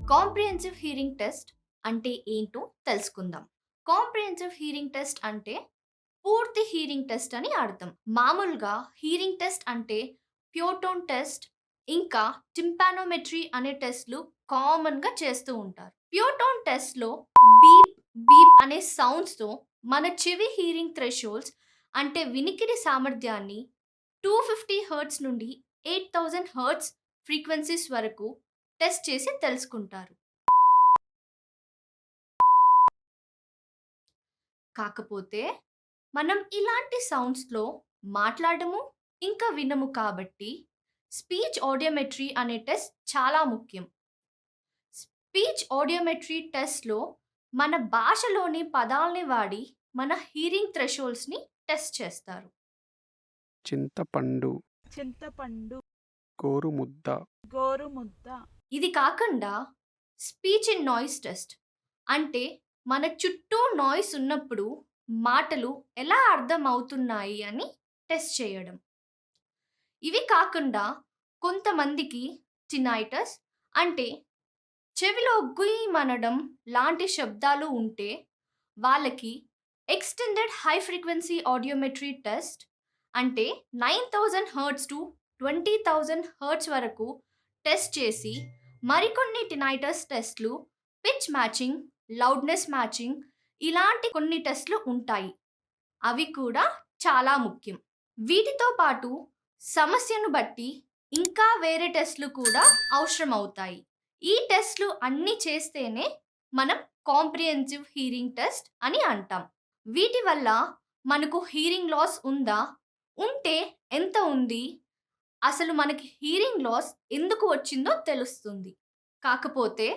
Comprehensive hearing test అంటే ఏంటో తెలుసుకుందాం. కాంప్రిహెన్సివ్ హియరింగ్ టెస్ట్ అంటే పూర్తి హియరింగ్ టెస్ట్ అని అర్థం. మామూలుగా హియరింగ్ టెస్ట్ అంటే ప్యూర్ టోన్ టెస్ట్ ఇంకా టింపానోమెట్రీ అనే టెస్ట్‌లు కామన్‌గా చేస్తూ ఉంటారు. ప్యూర్ టోన్ టెస్ట్‌లో బీప్, బీప్ అనే సౌండ్స్‌తో మన చెవి హియరింగ్ థ్రెషోల్డ్స్ అంటే వినికిడి సామర్థ్యాన్ని 250 హెర్ట్జ్ నుండి 8000 హెర్ట్జ్ ఫ్రీక్వెన్సీస్ వరకు టెస్ట్ చేసి తెలుసుకుంటారు. కాకపోతే మనం ఇలాంటి సౌండ్స్‌లో మాట్లాడము, ఇంకా వినము కాబట్టి స్పీచ్ ఆడియోమెట్రీ అనే టెస్ట్ చాలా ముఖ్యం. స్పీచ్ ఆడియోమెట్రీ టెస్ట్‌లో మన భాషలోని పదాల్ని వాడి మన హియరింగ్ థ్రెషోల్డ్స్‌ని టెస్ట్ చేస్తారు. చింతపండు, చింతపండు, గోరుముద్ద, గోరుముద్ద, ఇది కాకుండా స్పీచ్ ఇన్ నాయిస్ టెస్ట్ అంటే మన చుట్టూ నాయిస్ ఉన్నప్పుడు మాటలు ఎలా అర్థం అవుతున్నాయి అని టెస్ట్ చేయడం. ఇవి కాకుండా కొంతమందికి టినైటస్ అంటే చెవిలో గుయ్యమనడం లాంటి శబ్దాలు ఉంటే వాళ్ళకి extended high frequency audiometry test అంటే 9000 హెర్ట్జ్ టు 20000 హెర్ట్జ్ వరకు టెస్ట్ చేసి మరికొన్ని టినైటస్ టెస్ట్లు పిచ్ మ్యాచింగ్, లౌడ్నెస్ మ్యాచింగ్ ఇలాంటి కొన్ని టెస్ట్లు ఉంటాయి. అవి కూడా చాలా ముఖ్యం. వీటితో పాటు సమస్యను బట్టి ఇంకా వేరే టెస్ట్లు కూడా అవసరమవుతాయి. ఈ టెస్ట్లు అన్నీ చేస్తేనే మనం కాంప్రిహెన్సివ్ హియరింగ్ టెస్ట్ అని అంటాం. వీటి వల్ల మనకు హియరింగ్ లాస్ ఉందా? ఉంటే ఎంత ఉంది? అసలు మనకి హియరింగ్ లాస్ ఎందుకు వచ్చిందో తెలుస్తుంది. కాకపోతే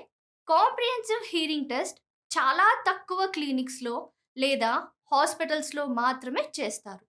కాంప్రిహెన్సివ్ హియరింగ్ టెస్ట్ చాలా తక్కువ క్లినిక్స్‌లో లేదా హాస్పిటల్స్‌లో మాత్రమే చేస్తారు.